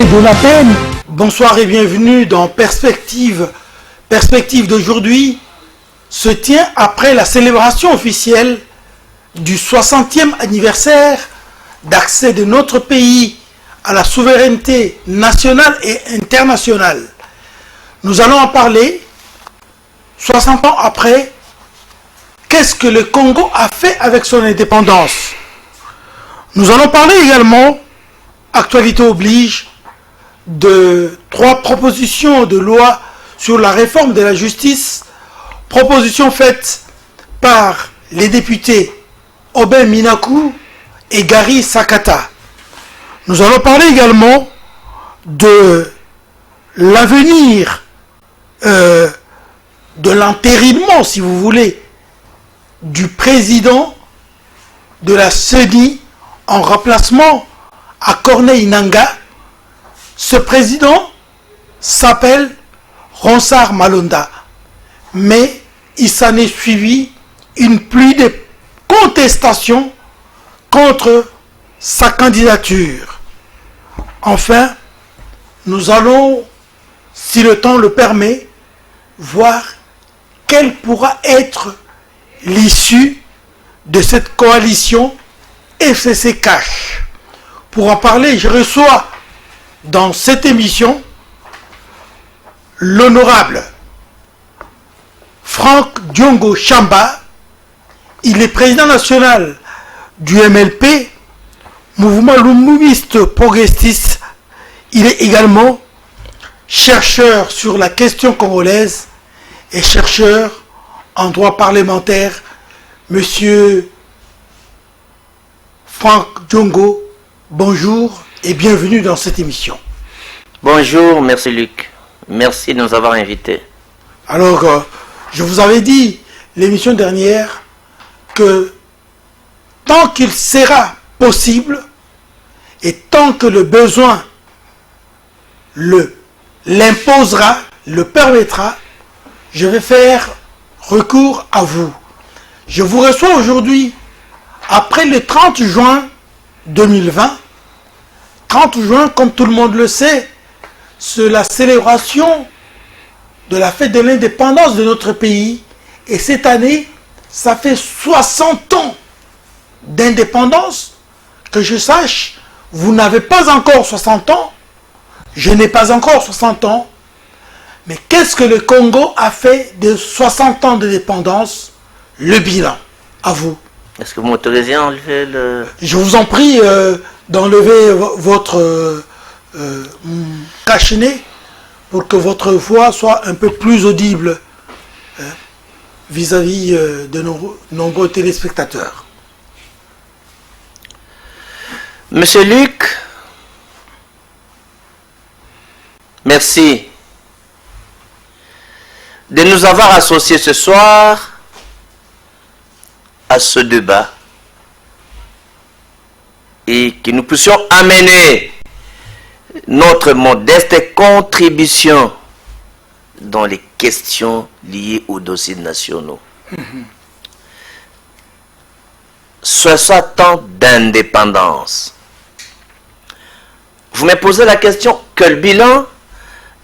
De la peine. Bonsoir et bienvenue dans Perspective. Perspective d'aujourd'hui se tient après la célébration officielle du 60e anniversaire d'accès de notre pays à la souveraineté nationale et internationale. Nous allons en parler 60 ans après. Qu'est-ce que le Congo a fait avec son indépendance? Nous allons parler également, actualité oblige, de 3 propositions de loi sur la réforme de la justice, propositions faites par les députés Aubin Minakou et Gary Sakata. Nous allons parler également de l'avenir de l'entérinement, si vous voulez, du président de la CENI en remplacement à Corneille Nangaa. Ce président s'appelle Ronsard Malonda, mais il s'en est suivi une pluie de contestations contre sa candidature. Enfin, nous allons, si le temps le permet, voir quelle pourra être l'issue de cette coalition FCC-Cash. Pour en parler, je reçois dans cette émission l'honorable Franck Diongo Chamba. Il est président national du MLP, Mouvement Lumumiste Progressiste. Il est également chercheur sur la question congolaise et chercheur en droit parlementaire. Monsieur Franck Diongo, bonjour et bienvenue dans cette émission. Bonjour, merci Luc. Merci de nous avoir invités. Alors, je vous avais dit l'émission dernière que tant qu'il sera possible et tant que le besoin l'imposera, le permettra, je vais faire recours à vous. Je vous reçois aujourd'hui après le 30 juin 2020. 30 juin, comme tout le monde le sait, c'est la célébration de la fête de l'indépendance de notre pays. Et cette année, ça fait 60 ans d'indépendance. Que je sache, vous n'avez pas encore 60 ans. Je n'ai pas encore 60 ans. Mais qu'est-ce que le Congo a fait de 60 ans d'indépendance? Le bilan, à vous. Est-ce que vous m'autorisez à enlever le... Je vous en prie d'enlever votre cache-nez pour que votre voix soit un peu plus audible vis-à-vis de nos nombreux téléspectateurs. Monsieur Luc, merci de nous avoir associés ce soir à ce débat et que nous puissions amener notre modeste contribution dans les questions liées aux dossiers nationaux. 60 ans d'indépendance. Vous me posez la question, quel bilan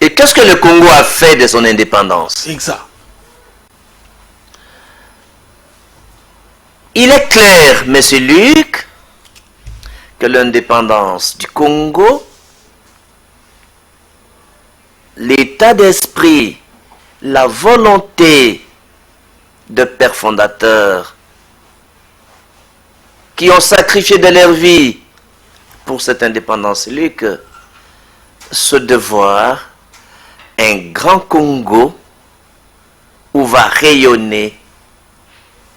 et qu'est-ce que le Congo a fait de son indépendance? Exact. Il est clair, monsieur Luc, que l'indépendance du Congo, l'état d'esprit, la volonté de pères fondateurs qui ont sacrifié de leur vie pour cette indépendance, Luc, ce devoir, un grand Congo où va rayonner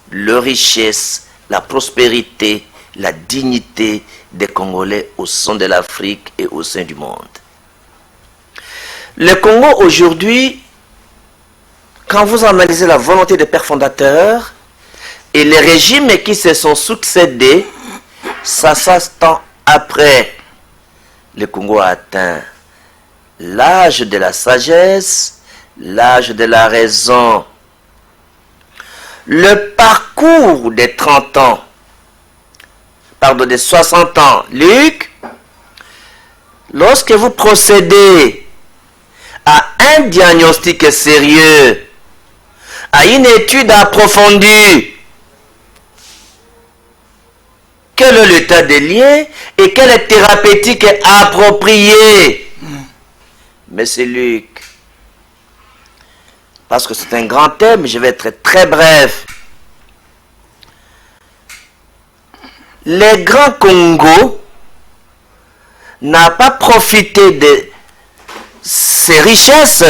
la richesse, la prospérité, la dignité des Congolais au sein de l'Afrique et au sein du monde. Le Congo aujourd'hui, quand vous analysez la volonté des pères fondateurs et les régimes qui se sont succédés, 60 ans après, le Congo a atteint l'âge de la sagesse, l'âge de la raison. Le parcours des 30 ans, pardon, des 60 ans, Luc, lorsque vous procédez à un diagnostic sérieux, à une étude approfondie, quel est l'état des liens et quelle est thérapeutique appropriée. Monsieur Luc, parce que c'est un grand thème, je vais être très bref. Les grands Congo n'a pas profité de ses richesses,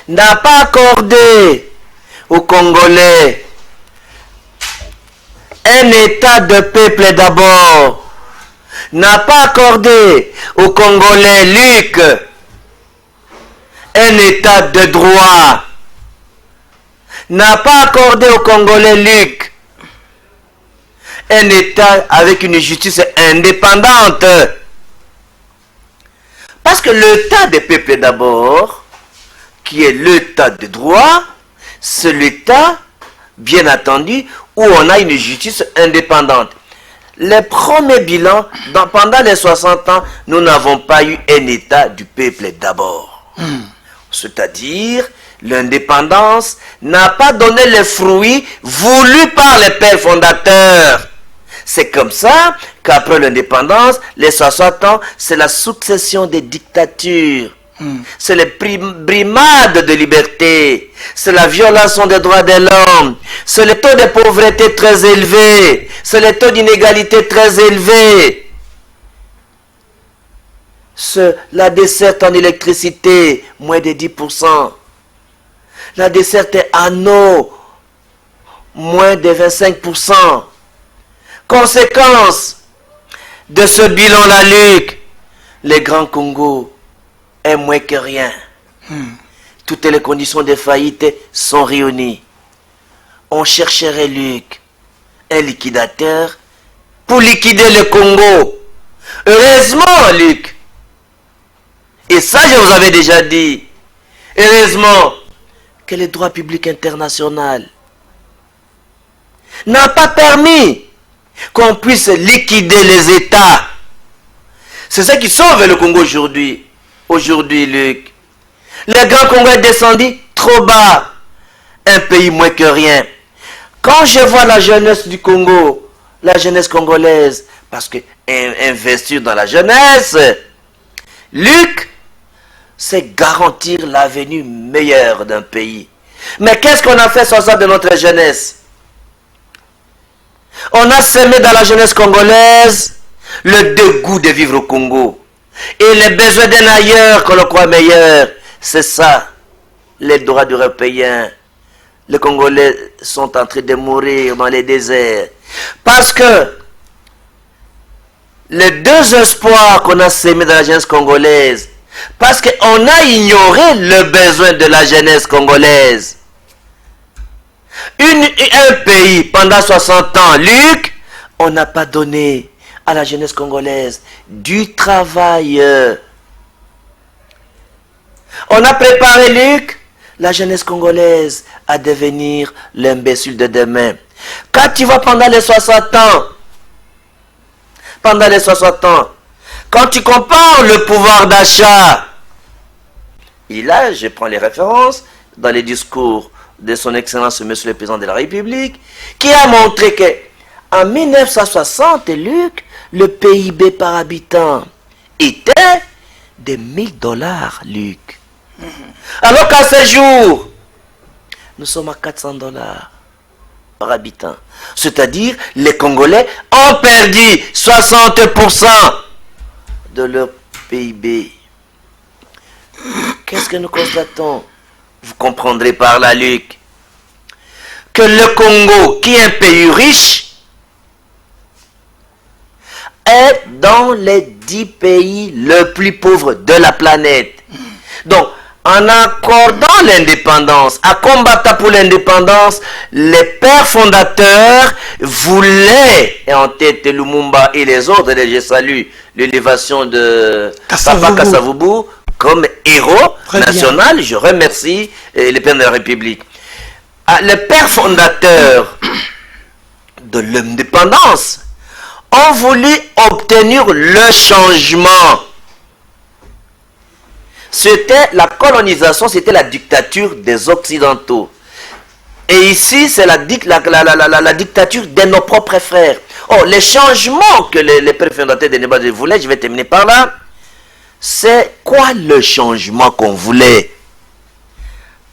n'a pas accordé aux Congolais un état de peuple d'abord, n'a pas accordé aux Congolais, Luc, un état de droit, n'a pas accordé aux Congolais, Luc, un état avec une justice indépendante. Parce que l'état des peuples d'abord, qui est l'état de droit, c'est l'état, bien entendu, où on a une justice indépendante. Les premiers bilans, pendant les 60 ans, nous n'avons pas eu un état du peuple d'abord. C'est-à-dire, l'indépendance n'a pas donné les fruits voulus par les pères fondateurs. C'est comme ça qu'après l'indépendance, les 60 ans, c'est la succession des dictatures. C'est les brimades de liberté. C'est la violation des droits de l'homme. C'est le taux de pauvreté très élevé. C'est le taux d'inégalité très élevé. C'est la desserte en électricité, moins de 10%. La desserte en eau, moins de 25%. Conséquence de ce bilan-là, Luc, les grands Congo est moins que rien. Toutes les conditions de faillite sont réunies. On chercherait, Luc, un liquidateur pour liquider le Congo. Heureusement, Luc, et ça je vous avais déjà dit, heureusement que le droit public international n'a pas permis qu'on puisse liquider les États. C'est ce qui sauve le Congo aujourd'hui. Aujourd'hui, Luc, le grand Congo est descendu trop bas. Un pays moins que rien. Quand je vois la jeunesse du Congo, la jeunesse congolaise, parce que investir dans la jeunesse, Luc, c'est garantir l'avenir meilleur d'un pays. Mais qu'est-ce qu'on a fait sans ça de notre jeunesse? On a semé dans la jeunesse congolaise le dégoût de vivre au Congo. Et les besoins d'un ailleurs que l'on croit meilleur. C'est ça, les droits européens. Les Congolais sont en train de mourir dans les déserts. Parce que les deux espoirs qu'on a semés dans la jeunesse congolaise, parce qu'on a ignoré le besoin de la jeunesse congolaise. Un pays, pendant 60 ans, Luc, on n'a pas donné à la jeunesse congolaise du travail. On a préparé, Luc, la jeunesse congolaise à devenir l'imbécile de demain. Quand tu vas pendant les 60 ans, quand tu compares le pouvoir d'achat, et là, je prends les références dans les discours de son Excellence Monsieur le Président de la République, qui a montré que en 1960, Luc, le PIB par habitant était de $1000, Luc. Alors qu'à ce jour, nous sommes à $400 par habitant. C'est-à-dire, les Congolais ont perdu 60% de leur PIB. Qu'est-ce que nous constatons? Vous comprendrez par là, Luc, que le Congo, qui est un pays riche, est dans les 10 pays les plus pauvres de la planète. Donc, en accordant l'indépendance, à combattre pour l'indépendance, les pères fondateurs voulaient, et en tête Lumumba et les autres, et je salue l'élévation de Papa Kasavubu comme héros national. Je remercie les pères de la République. Les pères fondateurs de l'indépendance ont voulu obtenir le changement. c'était la colonisation, c'était la dictature des Occidentaux. Et ici, c'est la dictature de nos propres frères. Oh, les changements que les pères fondateurs de Nebad voulaient, je vais terminer par là. C'est quoi le changement qu'on voulait?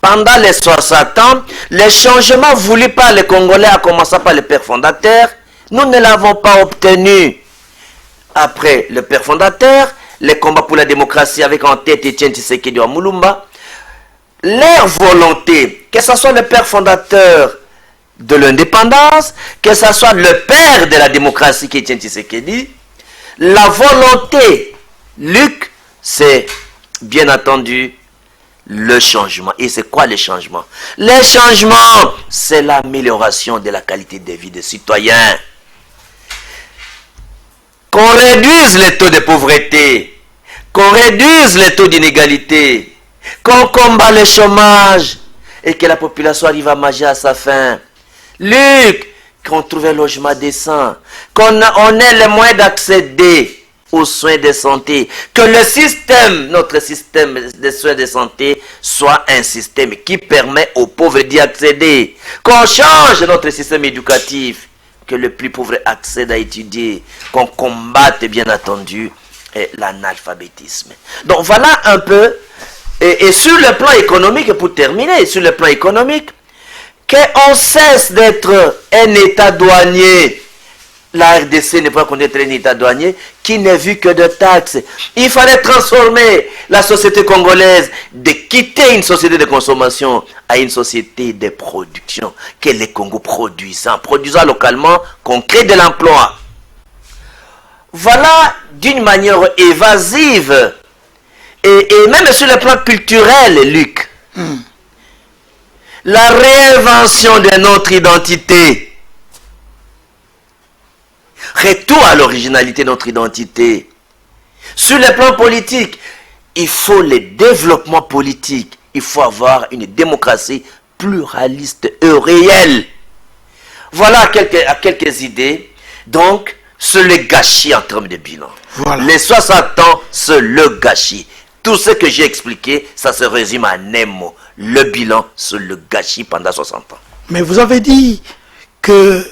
Pendant les 60 ans, les changements voulus par les Congolais, à commencer par les pères fondateurs, nous ne l'avons pas obtenu. Après le père fondateur, les combats pour la démocratie avec en tête Etienne Tshisekedi Mulumba, leur volonté, que ce soit le père fondateur de l'indépendance, que ce soit le père de la démocratie qui est Etienne Tshisekedi, la volonté, Luc, c'est bien entendu le changement. Et c'est quoi le changement? Le changement, c'est l'amélioration de la qualité de vie des citoyens. Qu'on réduise les taux de pauvreté, qu'on réduise les taux d'inégalité, qu'on combat le chômage et que la population arrive à manger à sa faim. Luc, qu'on trouve un logement décent, qu'on ait les moyens d'accéder aux soins de santé, que le système, notre système de soins de santé soit un système qui permet aux pauvres d'y accéder, qu'on change notre système éducatif, que le plus pauvre accède à étudier, qu'on combatte bien entendu l'analphabétisme. Donc voilà un peu, et sur le plan économique, pour terminer, sur le plan économique, qu'on cesse d'être un État douanier. La RDC n'est pas connaître un État douanier qui n'est vu que de taxes. Il fallait transformer la société congolaise, de quitter une société de consommation à une société de production. Que les Congos produisent, produisant localement, qu'on crée de l'emploi. Voilà d'une manière évasive et même sur le plan culturel, Luc, la réinvention de notre identité. Retour à l'originalité de notre identité. Sur le plan politique, il faut le développement politique. Il faut avoir une démocratie pluraliste et réelle. Voilà quelques idées. Donc, c'est le gâchis en termes de bilan. Voilà. Les 60 ans, c'est le gâchis. Tout ce que j'ai expliqué, ça se résume à un mot. Le bilan, c'est le gâchis pendant 60 ans. Mais vous avez dit que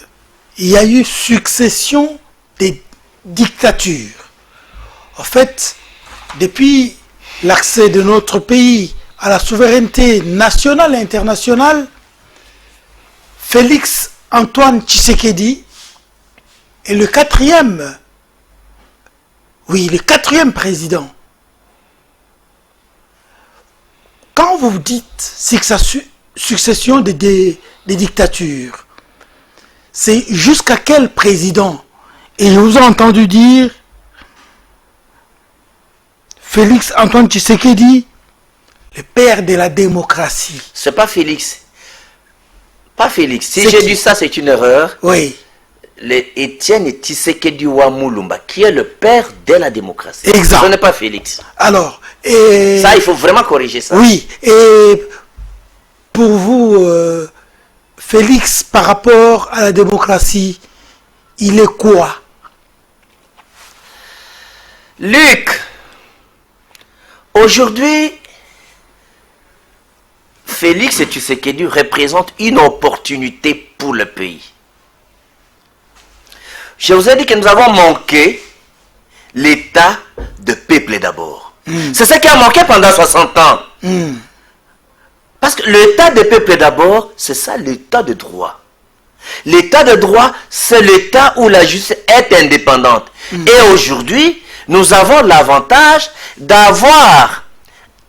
il y a eu succession des dictatures. En fait, depuis l'accès de notre pays à la souveraineté nationale et internationale, Félix Antoine Tshisekedi est le quatrième président. Quand vous dites succession des dictatures, c'est jusqu'à quel président? Et je vous ai entendu dire Félix Antoine Tshisekedi, le père de la démocratie. C'est pas Félix. Pas Félix. Si j'ai dit ça, c'est une erreur. Oui. Etienne Tshisekedi Mulumba, qui est le père de la démocratie. Exact. Ce n'est pas Félix. Alors, ça, il faut vraiment corriger ça. Oui. Et pour vous, Félix, par rapport à la démocratie, il est quoi? Luc, aujourd'hui, Félix Tshisekedi représente une opportunité pour le pays. Je vous ai dit que nous avons manqué l'état de peuple d'abord. C'est ce qui a manqué pendant 60 ans. Parce que l'état de peuple d'abord, c'est ça l'état de droit. L'état de droit, c'est l'état où la justice est indépendante. Et aujourd'hui, nous avons l'avantage d'avoir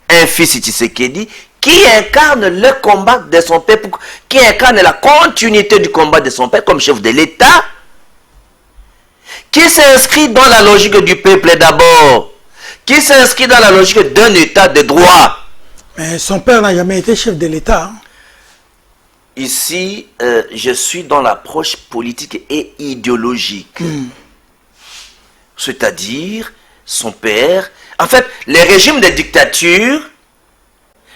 un fils Tshisekedi qui incarne le combat de son peuple, qui incarne la continuité du combat de son peuple comme chef de l'État, qui s'inscrit dans la logique du peuple d'abord, qui s'inscrit dans la logique d'un État de droit. Mais son père n'a jamais été chef de l'État. Ici, je suis dans l'approche politique et idéologique. C'est-à-dire, son père... En fait, les régimes de dictature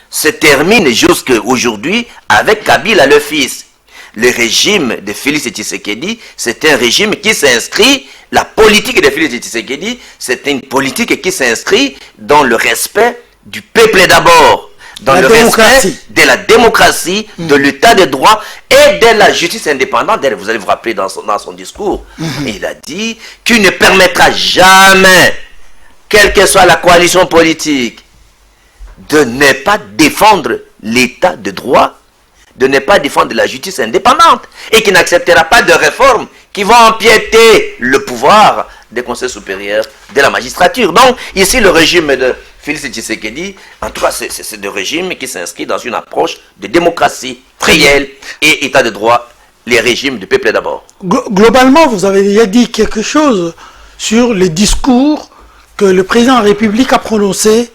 se terminent jusqu'à aujourd'hui avec Kabila le fils. Le régime de Félix Tshisekedi, c'est un régime qui s'inscrit, la politique de Félix Tshisekedi, c'est une politique qui s'inscrit dans le respect du peuple d'abord, dans La le démocratie. respect de la démocratie, de l'état de droit et de la justice indépendante. Vous allez vous rappeler dans son discours, il a dit qu'il ne permettra jamais, quelle que soit la coalition politique, de ne pas défendre l'état de droit, de ne pas défendre la justice indépendante, et qui n'acceptera pas de réformes qui vont empiéter le pouvoir des conseils supérieurs de la magistrature. Donc, ici, le régime de Félix Tshisekedi, en tout cas, c'est le régime qui s'inscrit dans une approche de démocratie réelle et état de droit, les régimes du peuple d'abord. Globalement, vous avez déjà dit quelque chose sur les discours que le président de la République a prononcés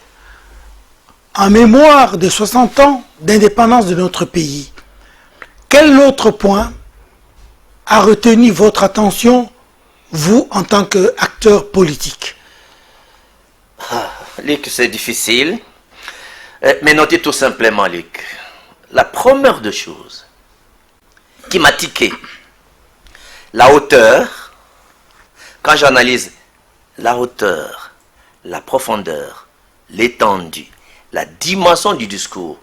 en mémoire des 60 ans d'indépendance de notre pays. Quel autre point a retenu votre attention, vous, en tant qu'acteur politique? Luc, c'est difficile. Mais notez tout simplement, Luc, la première des choses qui m'a tiqué, la hauteur, quand j'analyse la hauteur, la profondeur, l'étendue, la dimension du discours.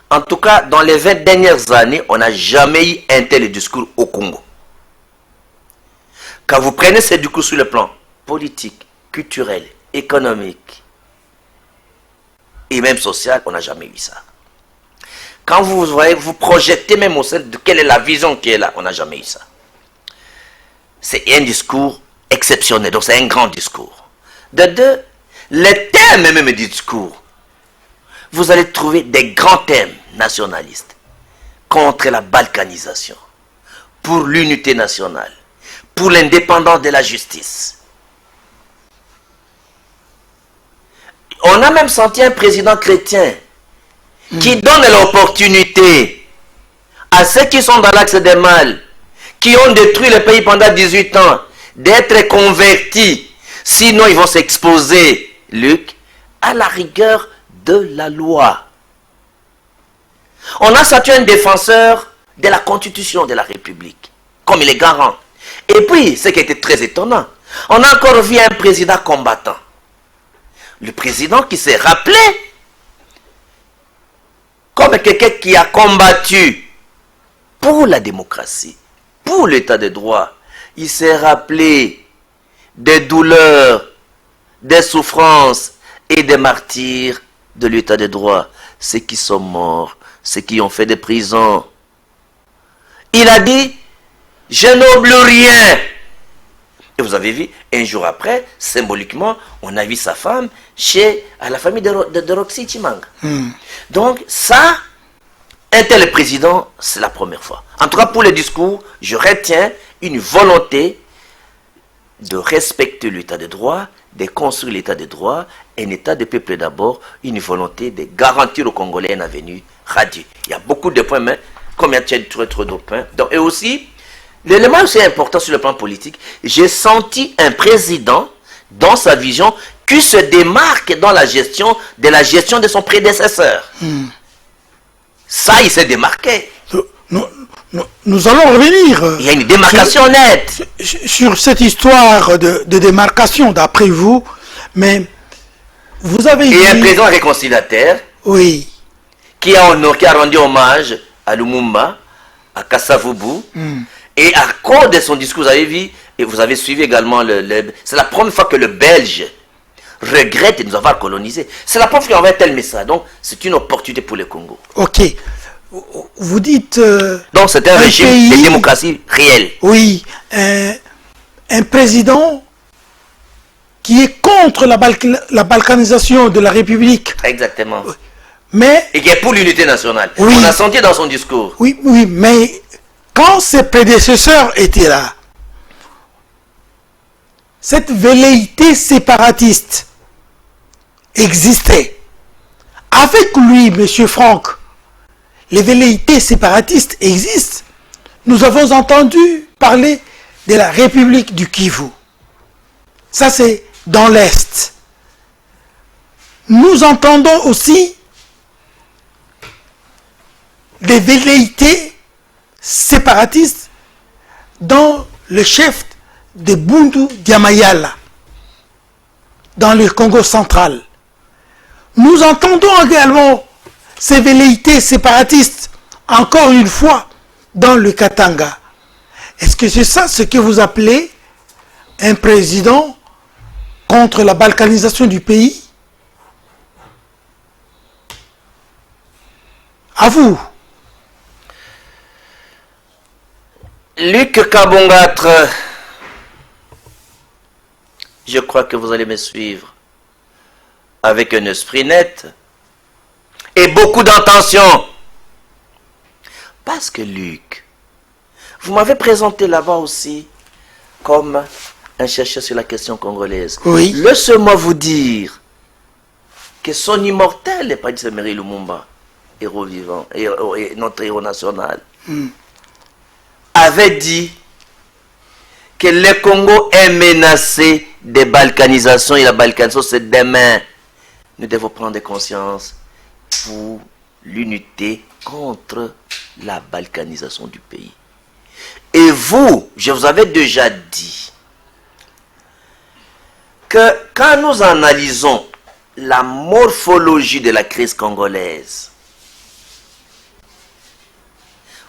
En tout cas, dans les 20 dernières années, on n'a jamais eu un tel discours au Congo. Quand vous prenez ce discours sur le plan politique, culturel, économique et même social, on n'a jamais eu ça. Quand vous voyez, vous projetez même au sein de quelle est la vision qui est là, on n'a jamais eu ça. C'est un discours exceptionnel, donc c'est un grand discours. De deux, les thèmes même du discours, vous allez trouver des grands thèmes nationalistes contre la balkanisation, pour l'unité nationale, pour l'indépendance de la justice. On a même senti un président chrétien qui donne l'opportunité à ceux qui sont dans l'axe des mal, qui ont détruit le pays pendant 18 ans, d'être convertis. Sinon, ils vont s'exposer, Luc, à la rigueur de la loi. On a senti un défenseur de la Constitution de la République, comme il est garant. Et puis, ce qui était très étonnant, on a encore vu un président combattant. Le président qui s'est rappelé comme quelqu'un qui a combattu pour la démocratie, pour l'état de droit. Il s'est rappelé des douleurs, des souffrances et des martyrs de l'état de droit. Ceux qui sont morts, ceux qui ont fait des prisons. Il a dit, je n'oublie rien. Et vous avez vu, un jour après, symboliquement, on a vu sa femme à la famille de Roxy Chimanga. Donc ça, un tel président, c'est la première fois. En tout cas, pour le discours, je retiens une volonté de respecter l'état de droit, de construire l'état de droit, un état de peuple d'abord, une volonté de garantir aux Congolais un avenir radieux. Il y a beaucoup de points, mais comme il y a trop de points. Donc, et aussi, l'élément aussi important sur le plan politique, j'ai senti un président, dans sa vision, qui se démarque dans la gestion de son prédécesseur. Ça, il s'est démarqué. Nous allons revenir. Il y a une démarcation nette. Sur cette histoire de démarcation, d'après vous, mais vous avez dit... Et un président réconciliateur, oui, qui a rendu hommage à Lumumba, à Kassavubu, et à cause de son discours, vous avez vu, et vous avez suivi également c'est la première fois que le Belge regrette de nous avoir colonisés. C'est la première fois qu'on envoie un tel message. Donc, c'est une opportunité pour le Congo. Ok. Vous dites... donc, c'est un régime de démocratie réelle. Oui. Un président qui est contre la balkanisation de la République. Exactement. Mais... et qui est pour l'unité nationale. Oui. On a senti dans son discours. Oui, mais quand ses prédécesseurs étaient là, cette velléité séparatiste existait. Avec lui, M. Franck, les velléités séparatistes existent. Nous avons entendu parler de la République du Kivu. Ça, c'est dans l'Est. Nous entendons aussi des velléités séparatistes dans le chef de Bundu Diamayala, dans le Congo central. Nous entendons également ces velléités séparatistes, encore une fois, dans le Katanga. Est-ce que c'est ça ce que vous appelez un président contre la balkanisation du pays? À vous. Luc Kabongatre, je crois que vous allez me suivre avec un esprit net et beaucoup d'intention. Parce que Luc, vous m'avez présenté là-bas aussi comme un chercheur sur la question congolaise. Oui. Laissez-moi vous dire que son immortel, le Patrice Emery Lumumba, héros vivant, et notre héros national, avait dit que le Congo est menacé de balkanisation et la balkanisation c'est demain. Nous devons prendre conscience pour l'unité contre la balkanisation du pays. Et vous, je vous avais déjà dit que quand nous analysons la morphologie de la crise congolaise,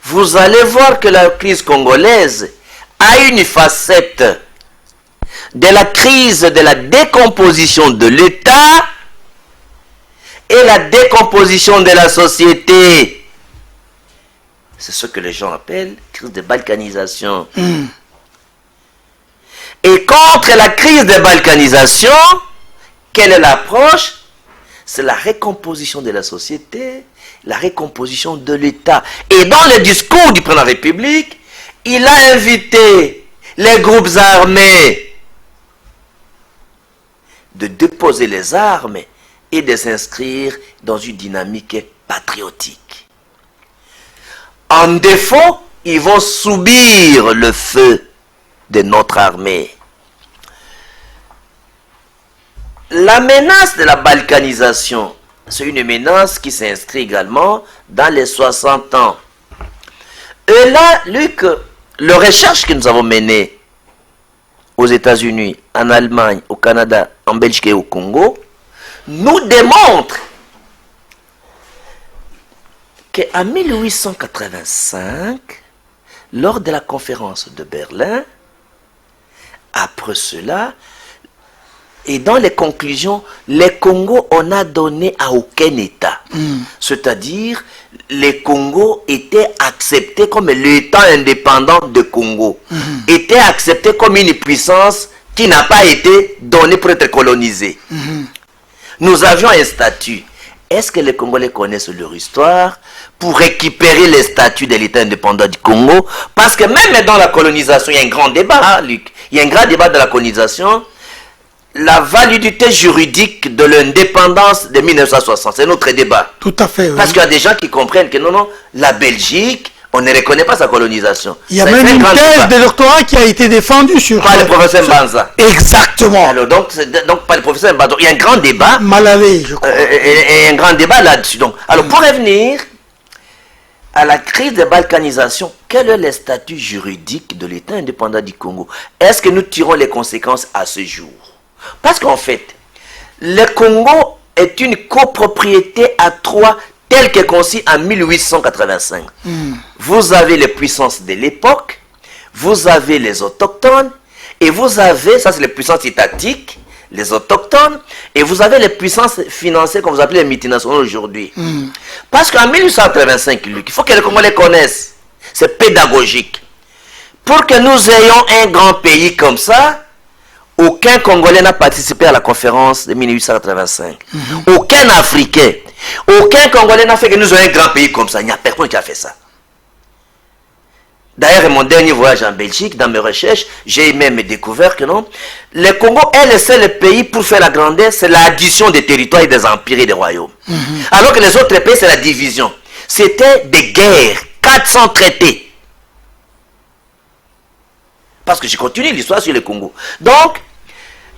vous allez voir que la crise congolaise a une facette de la crise de la décomposition de l'État et la décomposition de la société. C'est ce que les gens appellent crise de balkanisation. Et contre la crise de balkanisation, quelle est l'approche? C'est la recomposition de la société, la recomposition de l'État. Et dans le discours du président de la République, il a invité les groupes armés de déposer les armes et de s'inscrire dans une dynamique patriotique. En défaut, ils vont subir le feu de notre armée. La menace de la balkanisation, c'est une menace qui s'inscrit également dans les 60 ans. Et là, Luc, les recherches que nous avons menées aux États-Unis, en Allemagne, au Canada, en Belgique et au Congo, nous démontrent qu'en 1885, lors de la conférence de Berlin, après cela, et dans les conclusions, les Congo, on n'a donné à aucun État. C'est-à-dire, les Congo étaient acceptés comme l'État indépendant de Congo. Était accepté comme une puissance qui n'a pas été donnée pour être colonisée. Nous avions un statut. Est-ce que les Congolais connaissent leur histoire pour récupérer les statuts de l'État indépendant du Congo? Parce que même dans la colonisation, il y a un grand débat, hein, Luc. Il y a un grand débat de la colonisation. La validité juridique de l'indépendance de 1960, c'est notre débat. Tout à fait, oui. Parce qu'il y a des gens qui comprennent que non, la Belgique, on ne reconnaît pas sa colonisation. Il y a même une thèse de doctorat qui a été défendue sur... Par le professeur Mbanza. Exactement. Alors, donc par le professeur Mbanza. Il y a un grand débat. Malavé, je crois. Et un grand débat là-dessus. Donc, alors, pour revenir à la crise de balkanisation, quel est le statut juridique de l'État indépendant du Congo? Est-ce que nous tirons les conséquences à ce jour? Parce qu'en fait, le Congo est une copropriété à trois telle que conçue en 1885. Vous avez les puissances de l'époque, vous avez les autochtones, et vous avez, ça c'est les puissances étatiques, les autochtones, et vous avez les puissances financières, comme vous appelez les multinationales aujourd'hui. Parce qu'en 1885, il faut que les Congolais connaissent, c'est pédagogique. Pour que nous ayons un grand pays comme ça, aucun Congolais n'a participé à la conférence de 1885. Aucun Africain. Aucun Congolais n'a fait que nous ayons un grand pays comme ça. Il n'y a personne qui a fait ça. D'ailleurs, mon dernier voyage en Belgique, dans mes recherches, j'ai même découvert que non, le Congo est le seul pays pour faire la grandeur, c'est l'addition des territoires et des empires et des royaumes. Alors que les autres pays, c'est la division. C'était des guerres, 400 traités. Parce que je continue l'histoire sur le Congo. Donc,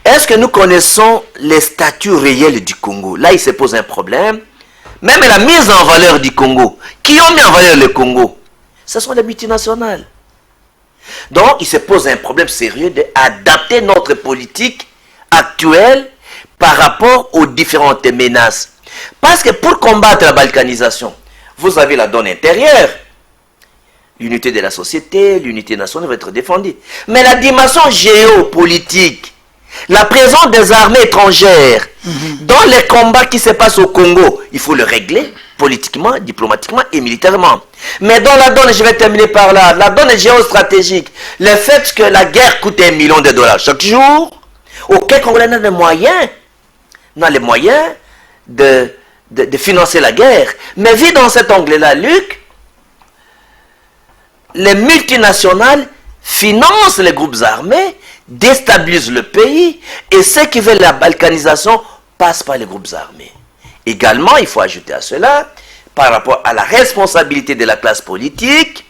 est-ce que nous connaissons les statuts réels du Congo? Là, il se pose un problème. Même la mise en valeur du Congo. Qui ont mis en valeur le Congo? Ce sont les multinationales. Donc, il se pose un problème sérieux d'adapter notre politique actuelle par rapport aux différentes menaces. Parce que pour combattre la balkanisation, vous avez la donne intérieure. L'unité de la société, l'unité nationale va être défendue. Mais la dimension géopolitique, la présence des armées étrangères dans les combats qui se passent au Congo, il faut le régler politiquement, diplomatiquement et militairement. Mais dans la donne, je vais terminer par là, la donne géostratégique, le fait que la guerre coûte $1 million chaque jour, auquel Congolais n'a les moyens, de financer la guerre. Mais vu dans cet angle-là, Luc, les multinationales financent les groupes armés, déstabilisent le pays, et ceux qui veulent la balkanisation passent par les groupes armés. Également, il faut ajouter à cela, par rapport à la responsabilité de la classe politique,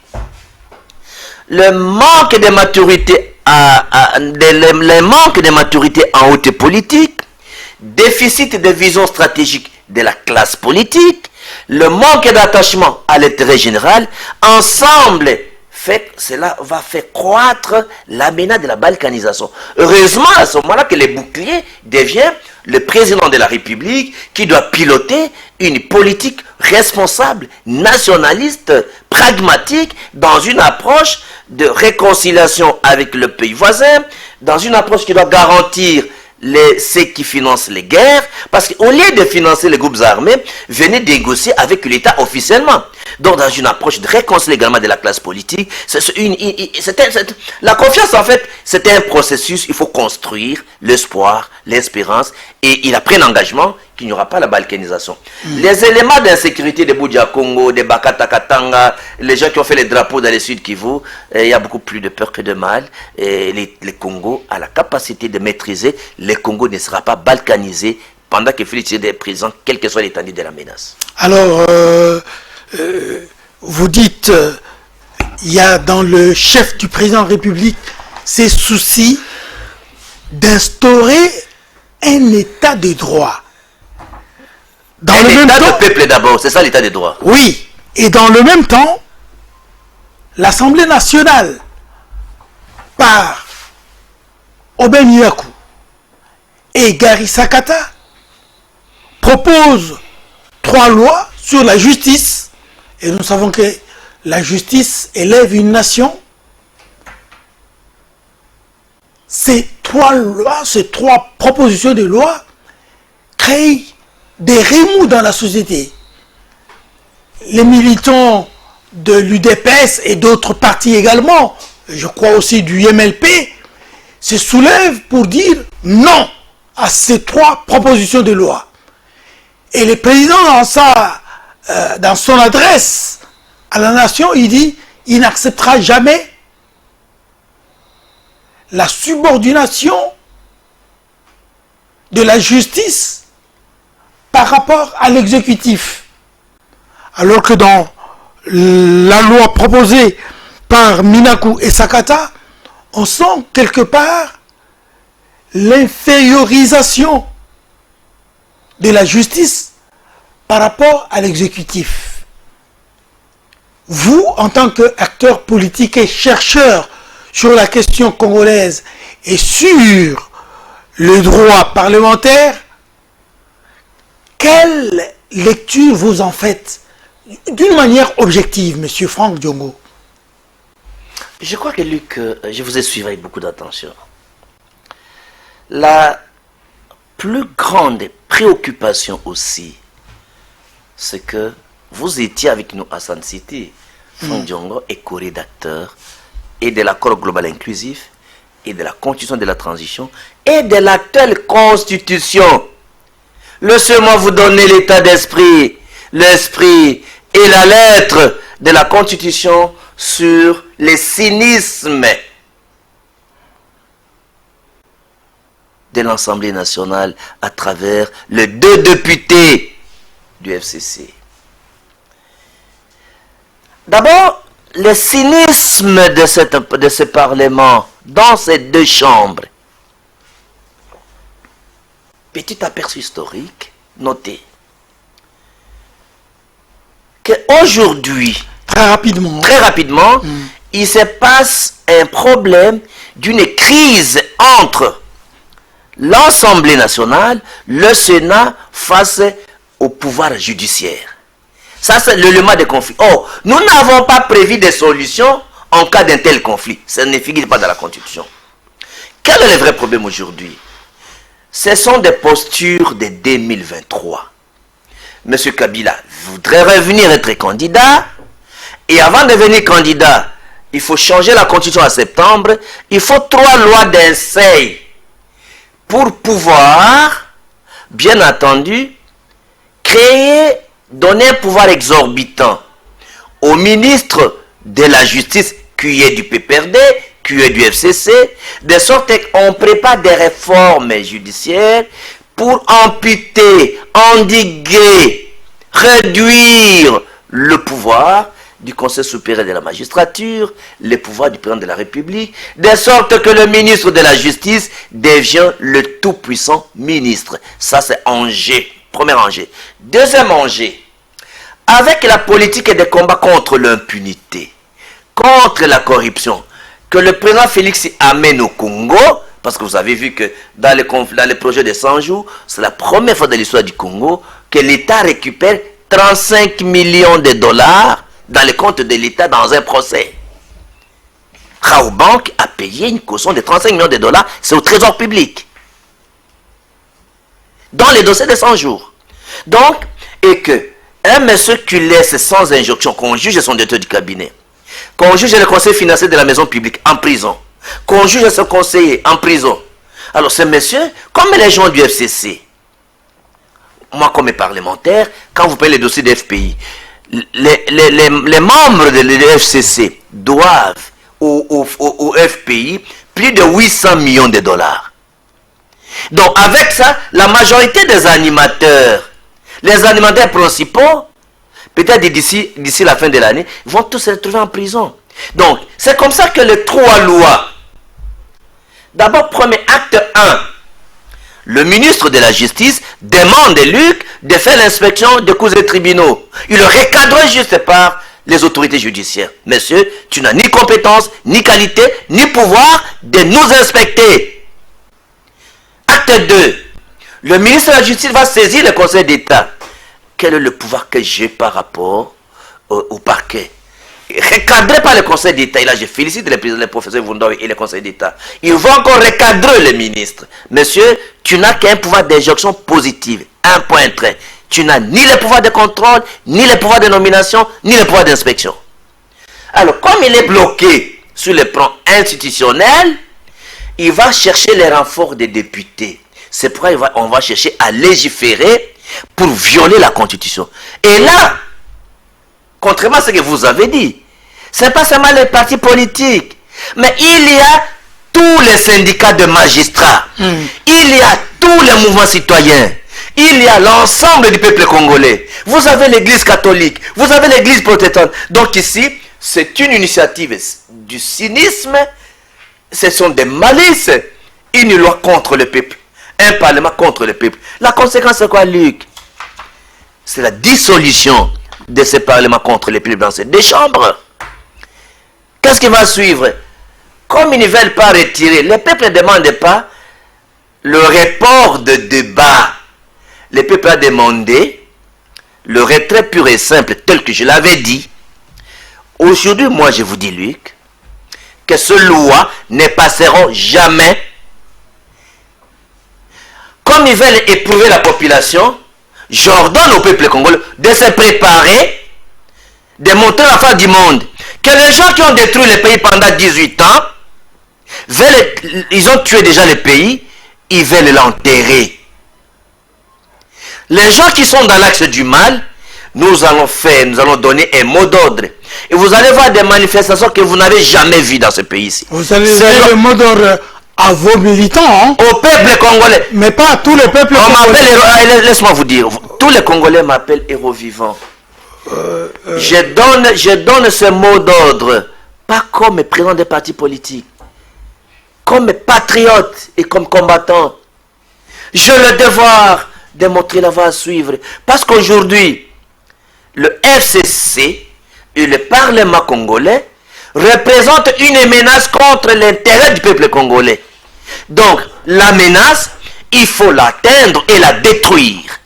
le manque de maturité, le manque de maturité en haute politique, déficit de vision stratégique de la classe politique, le manque d'attachement à l'intérêt général, ensemble, fait, cela va faire croître la menace de la balkanisation. Heureusement, à ce moment-là, que le bouclier devient le président de la République qui doit piloter une politique responsable, nationaliste, pragmatique, dans une approche de réconciliation avec le pays voisin, dans une approche qui doit garantir ceux qui financent les guerres, parce qu'au lieu de financer les groupes armés, venez négocier avec l'État officiellement. Donc dans une approche de réconciliation également de la classe politique, la confiance en fait, c'était un processus, il faut construire l'espoir, l'espérance, et il a pris l'engagement qu'il n'y aura pas la balkanisation. Les éléments d'insécurité de Boudia Congo, de Bakata Katanga, les gens qui ont fait les drapeaux dans le sud Kivu, il y a beaucoup plus de peur que de mal. Et les Congo a la capacité de maîtriser, le Congo ne sera pas balkanisé pendant que Félix Tshisekedi est présent, quelle que soit l'étendue de la menace. Alors, vous dites, il y a dans le chef du président de la République ces soucis d'instaurer un état de droit. Dans un état de peuple d'abord, c'est ça l'état de droit. Oui, et dans le même temps, l'Assemblée nationale, par Oben Yaku et Gary Sakata, propose 3 lois sur la justice, et nous savons que la justice élève une nation. Ces 3 lois, ces 3 propositions de loi créent des remous dans la société. Les militants de l'UDPS et d'autres partis également, je crois aussi du MLP, se soulèvent pour dire non à ces 3 propositions de loi. Et le président, dans son adresse à la nation, il dit il n'acceptera jamais la subordination de la justice par rapport à l'exécutif. Alors que dans la loi proposée par Minaku et Sakata, on sent quelque part l'infériorisation de la justice par rapport à l'exécutif. Vous, en tant qu'acteur politique et chercheur sur la question congolaise et sur le droit parlementaire, quelle lecture vous en faites d'une manière objective, monsieur Franck Diongo? Je crois que Luc, je vous ai suivi avec beaucoup d'attention. La plus grande préoccupation aussi, c'est que vous étiez avec nous à San City. Franck Diongo est co-rédacteur et de l'accord global inclusif et de la constitution de la transition et de l'actuelle constitution. Laissez-moi vous donner l'état d'esprit, l'esprit et la lettre de la constitution sur les cynismes de l'Assemblée nationale à travers les 2 députés du FCC. D'abord, le cynisme de ce Parlement dans ces 2 chambres. Petit aperçu historique, notez qu'aujourd'hui, très rapidement, il se passe un problème d'une crise entre l'Assemblée nationale, le Sénat face au pouvoir judiciaire. Ça, c'est l'élément de conflit. Or, nous n'avons pas prévu des solutions en cas d'un tel conflit. Ça ne figure pas dans la Constitution. Quel est le vrai problème aujourd'hui? Ce sont des postures de 2023. Monsieur Kabila voudrait revenir être candidat. Et avant de devenir candidat, il faut changer la Constitution en septembre. Il faut 3 lois d'un seuil pour pouvoir, bien entendu, donner un pouvoir exorbitant au ministre de la Justice, qui est du PPRD, qui est du FCC, de sorte qu'on prépare des réformes judiciaires pour amputer, endiguer, réduire le pouvoir du Conseil supérieur de la magistrature, le pouvoir du président de la République, de sorte que le ministre de la Justice devient le tout-puissant ministre. Ça, c'est enjeu. Premier enjeu. Deuxième enjeu. Avec la politique de combat contre l'impunité, contre la corruption, que le président Félix amène au Congo, parce que vous avez vu que dans le projet de 100 jours, c'est la première fois de l'histoire du Congo que l'État récupère 35 millions de dollars dans le compte de l'État dans un procès. Raobank a payé une caution de 35 millions de dollars, c'est au trésor public. Dans les dossiers de 100 jours. Donc, et que un monsieur qui laisse sans injonction, qu'on juge son directeur du cabinet, qu'on juge le conseil financier de la maison publique en prison, qu'on juge son conseiller en prison. Alors ce monsieur, comme les gens du FCC, moi comme parlementaire, quand vous payez les dossiers de FPI, les membres de l'FCC doivent au FPI plus de 800 millions de dollars. Donc avec ça, la majorité des animateurs, les animateurs principaux, peut-être d'ici la fin de l'année, vont tous se retrouver en prison. Donc, c'est comme ça que les 3 lois. D'abord, premier acte 1. Le ministre de la Justice demande à Luc de faire l'inspection des cours et tribunaux. Il le recadre juste par les autorités judiciaires. Monsieur, tu n'as ni compétence, ni qualité, ni pouvoir de nous inspecter. Acte 2. Le ministre de la Justice va saisir le Conseil d'État. Quel est le pouvoir que j'ai par rapport au parquet? Recadré par le Conseil d'État. Et là, je félicite les professeurs Vundoy et le Conseil d'État. Ils vont encore recadrer le ministre. Monsieur, tu n'as qu'un pouvoir d'injonction positive. Un point trait. Tu n'as ni le pouvoir de contrôle, ni le pouvoir de nomination, ni le pouvoir d'inspection. Alors, comme il est bloqué sur le plan institutionnel, il va chercher les renforts des députés. C'est pourquoi on va chercher à légiférer pour violer la Constitution. Et là, contrairement à ce que vous avez dit, ce n'est pas seulement les partis politiques, mais il y a tous les syndicats de magistrats, il y a tous les mouvements citoyens, il y a l'ensemble du peuple congolais. Vous avez l'église catholique, vous avez l'église protestante. Donc ici, c'est une initiative du cynisme, ce sont des malices, une loi contre le peuple. Un parlement contre le peuple. La conséquence, c'est quoi, Luc? C'est la dissolution de ce parlement contre le peuple dans ces 2 chambres. Qu'est-ce qui va suivre? Comme ils ne veulent pas retirer, le peuple ne demande pas le report de débat. Le peuple a demandé le retrait pur et simple, tel que je l'avais dit. Aujourd'hui, moi, je vous dis, Luc, que ces lois ne passeront jamais. Comme ils veulent éprouver la population, j'ordonne au peuple congolais de se préparer, de montrer la face du monde. Que les gens qui ont détruit le pays pendant 18 ans, ils ont tué déjà le pays, ils veulent l'enterrer. Les gens qui sont dans l'axe du mal, nous allons donner un mot d'ordre. Et vous allez voir des manifestations que vous n'avez jamais vues dans ce pays-ci. Vous allez donner le mot d'ordre à vos militants, hein? Au peuple congolais. Mais pas à tous les peuples congolais. Laisse-moi vous dire, tous les Congolais m'appellent héros vivant. Je donne ce mot d'ordre, pas comme président des partis politiques, comme patriote et comme combattant. J'ai le devoir de montrer la voie à suivre. Parce qu'aujourd'hui, le FCC et le Parlement congolais représentent une menace contre l'intérêt du peuple congolais. Donc, la menace, il faut l'atteindre et la détruire.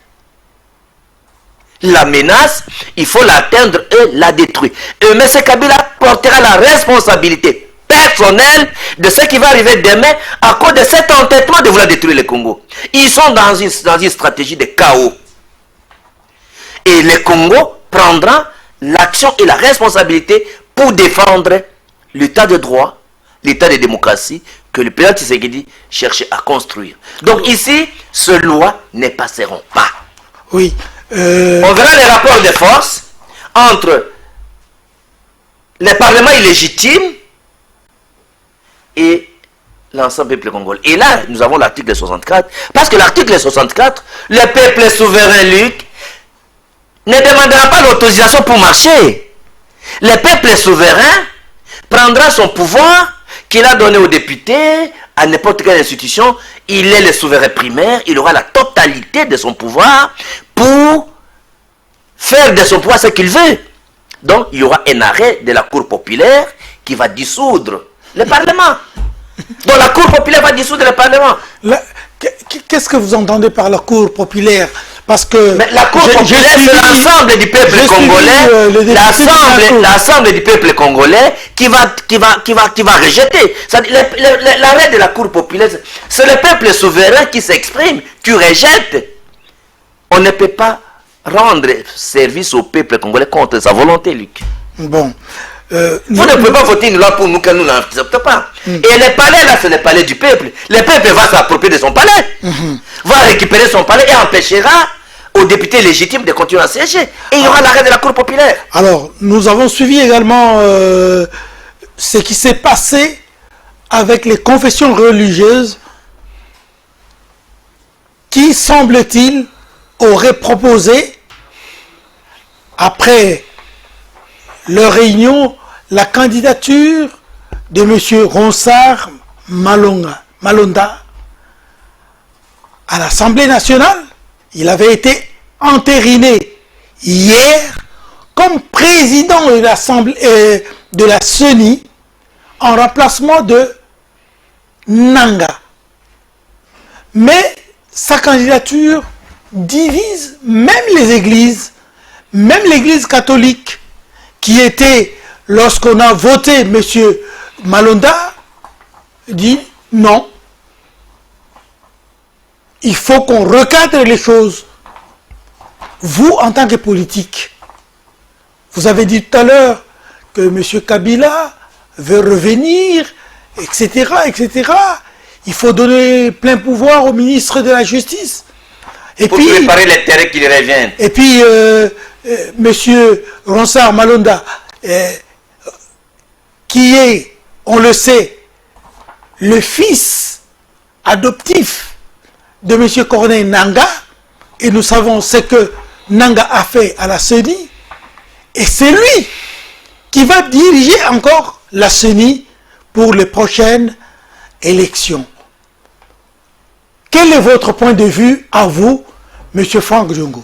la menace, il faut l'atteindre et la détruire. Et M. Kabila portera la responsabilité personnelle de ce qui va arriver demain à cause de cet entêtement de vouloir détruire le Congo. Ils sont dans une stratégie de chaos. Et le Congo prendra l'action et la responsabilité pour défendre l'état de droit, l'état de démocratie que le président Tshisekedi cherchait à construire. Donc ici, ces lois ne passeront pas. Oui. On verra les rapports de force entre le Parlement illégitime et l'ensemble du peuple congolais. Et là, nous avons l'article 64. Parce que l'article 64, le peuple souverain, Luc, ne demandera pas l'autorisation pour marcher. Le peuple souverain prendra son pouvoir qu'il a donné aux députés, à n'importe quelle institution. Il est le souverain primaire, il aura la totalité de son pouvoir pour faire de son pouvoir ce qu'il veut. Donc, il y aura un arrêt de la Cour populaire qui va dissoudre le Parlement. Donc, la Cour populaire va dissoudre le Parlement. Qu'est-ce que vous entendez par la Cour populaire? Parce que mais la Cour populaire, c'est l'ensemble du peuple congolais, l'ensemble du peuple congolais qui va rejeter. L'arrêt de la Cour populaire, c'est le peuple souverain qui s'exprime. Tu rejettes. On ne peut pas rendre service au peuple congolais contre sa volonté, Luc. Bon. Vous ne pouvez pas voter une loi pour nous que nous n'acceptons pas. Et le palais, là, c'est le palais du peuple. Le peuple va s'approprier de son palais, va récupérer son palais et empêchera aux députés légitimes de continuer à siéger. Et il y aura l'arrêt de la Cour populaire. Alors, nous avons suivi également ce qui s'est passé avec les confessions religieuses qui, semble-t-il, auraient proposé, après leur réunion, la candidature de M. Ronsard Malonda à l'Assemblée nationale. Il avait été entériné hier comme président de l'Assemblée de la CENI en remplacement de Nanga. Mais sa candidature divise même les églises, même l'église catholique qui était, lorsqu'on a voté M. Malonda, dit non. Il faut qu'on recadre les choses. Vous, en tant que politique, vous avez dit tout à l'heure que M. Kabila veut revenir, etc., etc. Il faut donner plein pouvoir au ministre de la Justice. Et pour puis, préparer les terrains qui reviennent. Et puis, M. Ronsard Malonda, qui est, on le sait, le fils adoptif de M. Corneille Nanga, et nous savons ce que Nanga a fait à la CENI, et c'est lui qui va diriger encore la CENI pour les prochaines élections. Quel est votre point de vue à vous, M. Franck Diongo?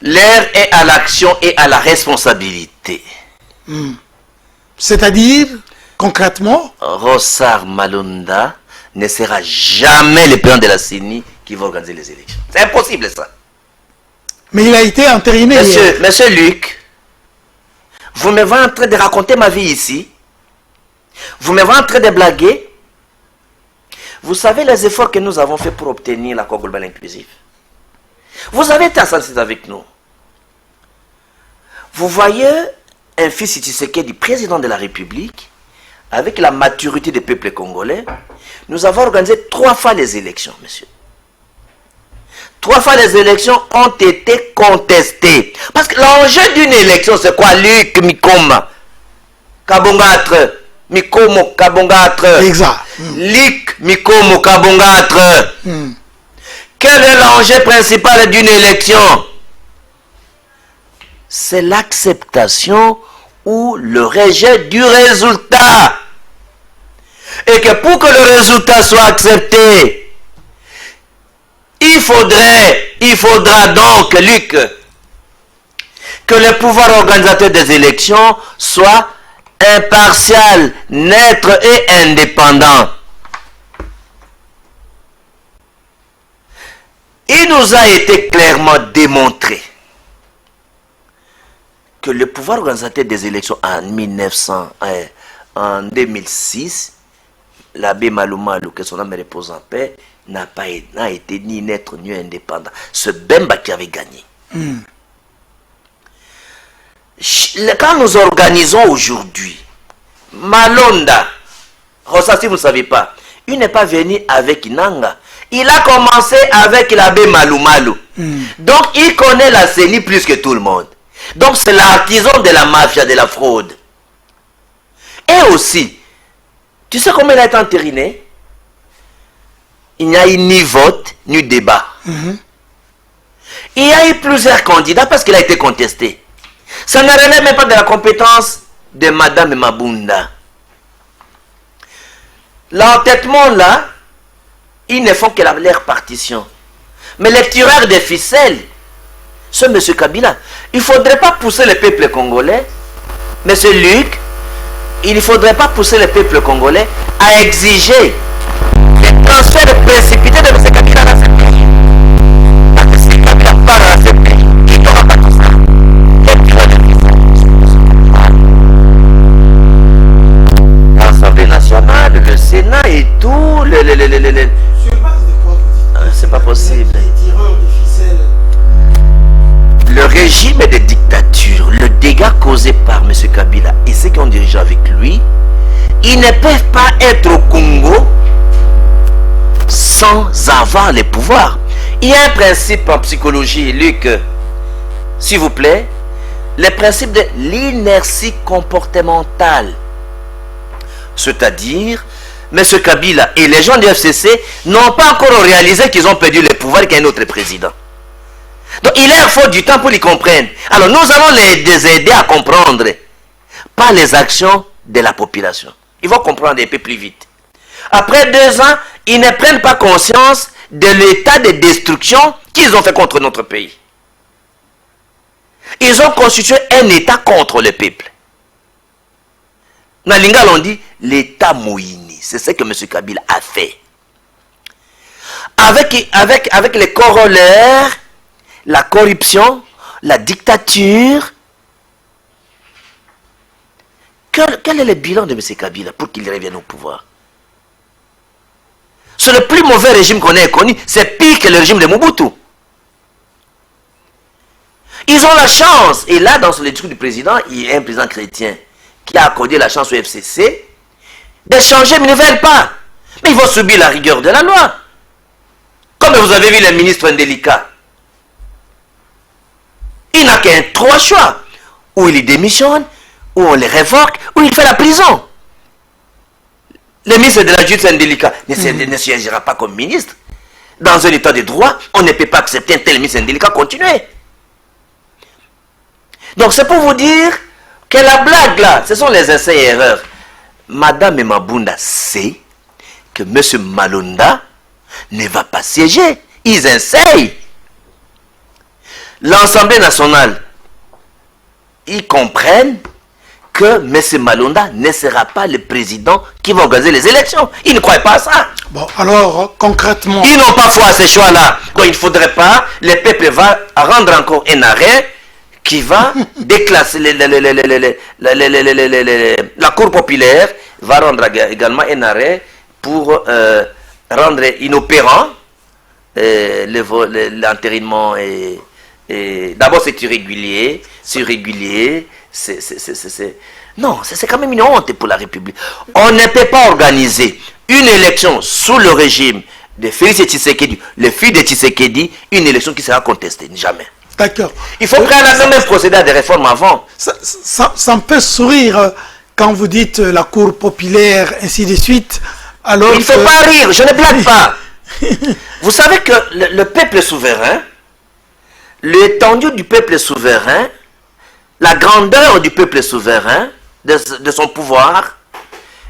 L'heure est à l'action et à la responsabilité. C'est-à-dire, concrètement, Ronsard Malonda ne sera jamais le président de la CENI qui va organiser les élections. C'est impossible ça. mais il a été entériné. Monsieur Luc, vous me voyez en train de raconter ma vie ici. Vous me voyez en train de blaguer. Vous savez les efforts que nous avons fait pour obtenir l'accord global inclusif. Vous avez été assassiné avec nous. Vous voyez un fils Tshisekedi, président de la République, avec la maturité des peuples congolais, nous avons organisé 3 fois les élections, monsieur. 3 fois les élections ont été contestées. Parce que l'enjeu d'une élection, c'est quoi? Luc Mikoma, Kabongatre, Mikomo Kabongatre. Exact. Luc Mikomo Kabongatre. Quel est l'enjeu principal d'une élection? C'est l'acceptation ou le rejet du résultat. Et que pour que le résultat soit accepté, il faudra donc, Luc, que le pouvoir organisateur des élections soit impartial, neutre et indépendant. Il nous a été clairement démontré que le pouvoir organisateur des élections en 2006, l'abbé Malou Malou, que son âme repose en paix, n'a été ni neutre ni indépendant. Ce Bemba qui avait gagné. Quand nous organisons aujourd'hui, Malonda, Rosa, si vous ne savez pas, il n'est pas venu avec Inanga. Il a commencé avec l'abbé Malou Malou. Donc il connaît la CENI plus que tout le monde. Donc c'est l'artisan de la mafia, de la fraude. Et aussi, tu sais comment il a été entériné? Il n'y a eu ni vote, ni débat. Il y a eu plusieurs candidats parce qu'il a été contesté. Ça ne relève même pas de la compétence de Madame Mabunda. L'entêtement là, ils ne font que la répartition. Mais les tireurs de ficelles, ce M. Kabila, il ne faudrait pas pousser le peuple congolais, M. Luc, il ne faudrait pas pousser le peuple congolais à exiger le transfert précipité de M. Kabila dans ce pays. Parce que si Kabila part dans ce pays, il n'aura pas tout ça. Les tireurs de ficelles. L'Assemblée nationale, le Sénat et tout, Sur base de quoi vous dites? c'est pas possible. Les tireurs de ficelles. Le régime de dictature, le dégât causé par M. Kabila et ceux qui ont dirigé avec lui, ils ne peuvent pas être au Congo sans avoir les pouvoirs. Il y a un principe en psychologie, Luc, s'il vous plaît, le principe de l'inertie comportementale. C'est-à-dire, M. Kabila et les gens du FCC n'ont pas encore réalisé qu'ils ont perdu le pouvoir et qu'il y a un autre président. Donc il leur faut du temps pour les comprendre. Alors nous allons les aider à comprendre par les actions de la population. Ils vont comprendre un peu plus vite. Après 2 ans, ils ne prennent pas conscience de l'état de destruction qu'ils ont fait contre notre pays. Ils ont constitué un état contre le peuple. Dans Lingala on dit l'état Moïni. C'est ce que M. Kabila a fait. Avec les corollaires, la corruption, la dictature. Quel est le bilan de M. Kabila pour qu'il revienne au pouvoir? C'est le plus mauvais régime qu'on ait connu. C'est pire que le régime de Mobutu. Ils ont la chance. Et là, dans le discours du président, il y a un président chrétien qui a accordé la chance au FCC de changer, mais ils ne veulent pas. Mais ils vont subir la rigueur de la loi. Comme vous avez vu le ministre indélicat. Il n'a qu'un 3 choix. Ou il démissionne, ou on les révoque, ou il fait la prison. Le ministre de la Justice indélicat ne siégera pas comme ministre. Dans un état de droit, on ne peut pas accepter un tel ministre indélicat continuer. Donc c'est pour vous dire que la blague là, ce sont les essais et erreurs. Madame Mabunda sait que M. Malonda ne va pas siéger. Ils essayent. L'Assemblée nationale, ils comprennent que M. Malonda ne sera pas le président qui va organiser les élections. Ils ne croient pas à ça. Bon, alors, concrètement... Ils n'ont pas foi à ces choix-là. Donc il ne faudrait pas, le peuple va rendre encore un arrêt qui va déclasser la Cour populaire, va rendre également un arrêt pour rendre inopérant l'entérinement. D'abord c'est irrégulier, non, c'est quand même une honte pour la République. On ne peut pas organiser une élection sous le régime de Félix Tshisekedi, le fils de Tshisekedi, une élection qui sera contestée, jamais. D'accord. Il faut quand même procéder à des réformes avant. Ça me fait sourire quand vous dites la Cour populaire, ainsi de suite. Alors il ne faut pas rire, je ne blague pas. Vous savez que le peuple souverain, l'étendue du peuple souverain, la grandeur du peuple souverain, de son pouvoir,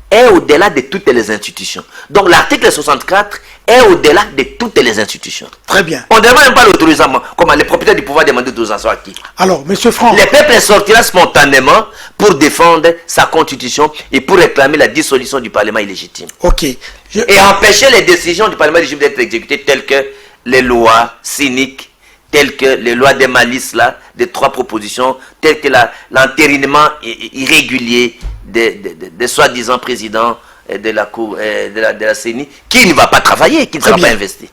est au-delà de toutes les institutions. Donc l'article 64 est au-delà de toutes les institutions. Très bien. On ne demande même pas l'autorisation, comme les propriétaires du pouvoir demandent l'autorisation à qui? Alors, M. Franck... Le peuple sortira spontanément pour défendre sa constitution et pour réclamer la dissolution du Parlement illégitime. Ok. Et empêcher les décisions du Parlement illégitime d'être exécutées telles que les lois cyniques, telles que les lois des malices, là, des 3 propositions, telles que l'entérinement irrégulier des soi-disant présidents de la Cour, de la CENI, qui ne va pas travailler, qui ne sera pas investi.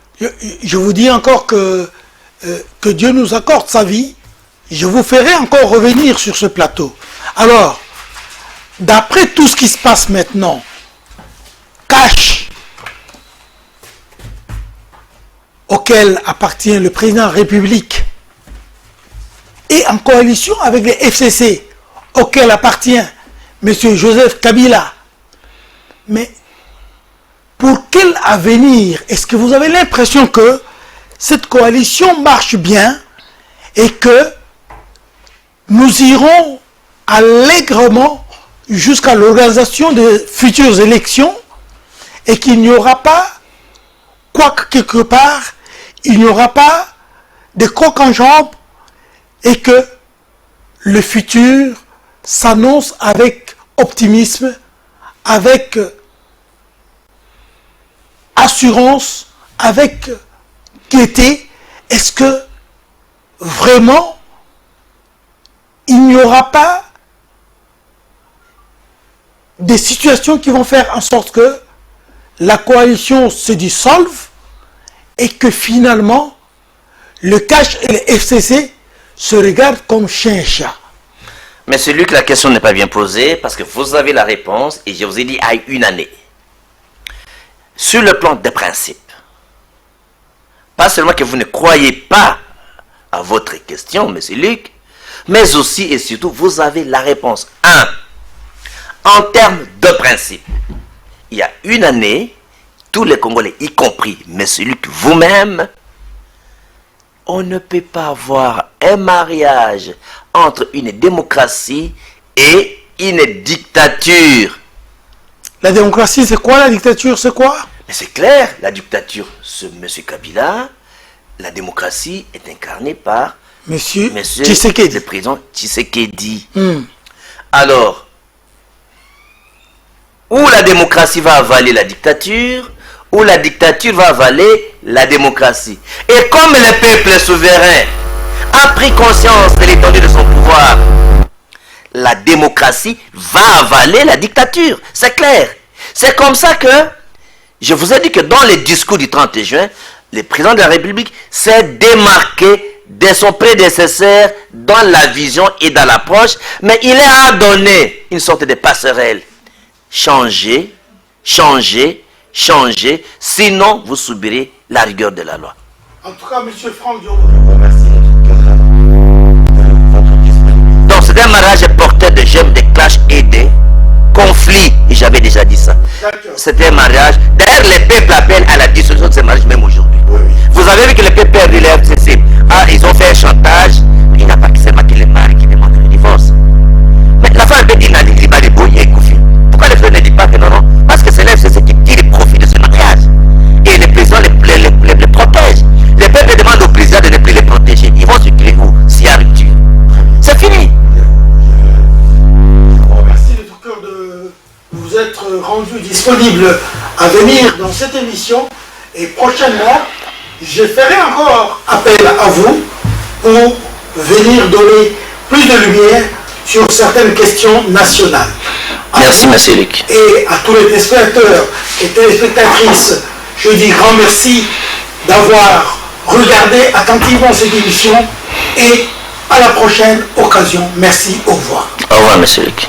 Je vous dis encore que Dieu nous accorde sa vie. Je vous ferai encore revenir sur ce plateau. Alors, d'après tout ce qui se passe maintenant, cash auquel appartient le président de la République et en coalition avec les FCC auquel appartient M. Joseph Kabila, mais pour quel avenir est-ce que vous avez l'impression que cette coalition marche bien et que nous irons allègrement jusqu'à l'organisation de futures élections et qu'il n'y aura pas, quoique quelque part, il n'y aura pas de coq en jambe et que le futur s'annonce avec optimisme, avec assurance, avec gaieté? Est-ce que vraiment il n'y aura pas des situations qui vont faire en sorte que la coalition se dissolve et que finalement le cash et les FCC se regardent comme chien et chat? Mais c'est lui que la question n'est pas bien posée, parce que vous avez la réponse et je vous ai dit à une année. Sur le plan des principes, pas seulement que vous ne croyez pas à votre question, M. Luc, mais aussi et surtout, vous avez la réponse. 1. En termes de principe, il y a une année, tous les Congolais, y compris M. Luc vous-même, on ne peut pas avoir un mariage entre une démocratie et une dictature. La démocratie, c'est quoi? La dictature, c'est quoi? Mais c'est clair, la dictature, c'est M. Kabila. La démocratie est incarnée par Monsieur Tshisekedi, le président Tshisekedi. Hmm. Alors, ou la démocratie va avaler la dictature, ou la dictature va avaler la démocratie. Et comme le peuple souverain a pris conscience de l'étendue de son pouvoir, la démocratie va avaler la dictature. C'est clair. C'est comme ça que, je vous ai dit que dans les discours du 30 juin, le président de la République s'est démarqué de son prédécesseur dans la vision et dans l'approche, mais il a donné une sorte de passerelle. Changez, changez, changez, sinon vous subirez la rigueur de la loi. En tout cas, M. Franck, je vous remercie de votre disponibilité. Donc c'est un mariage porteur de gemmes, de clashs et de conflits. Et j'avais déjà dit ça. C'était un mariage. D'ailleurs, les peuples appellent à la dissolution de ce mariage même aujourd'hui. Oui, oui. Vous avez vu que les peuples perdent les FCC. Ah, ils ont fait un chantage. Mais il n'y a pas que seulement que les maris qui demandent le divorce. Mais la femme peut dire Nali les bouilles et Koufi. Pourquoi les frères ne disent pas que non, non? Parce que c'est l'FCC qui tire profit de ce mariage. Et les présidents les protègent. Les peuples demandent aux présidents de ne plus les protéger. Ils vont circuler où s'il y a rupture. C'est fini. Je vous remercie de tout cœur de vous être rendu disponible à venir dans cette émission. Et prochainement, je ferai encore appel à vous pour venir donner plus de lumière sur certaines questions nationales. Merci, M. Luc. Et à tous les téléspectateurs et téléspectatrices, je dis grand merci d'avoir regardé attentivement cette émission et à la prochaine occasion. Merci, au revoir. Au revoir, M. Luc.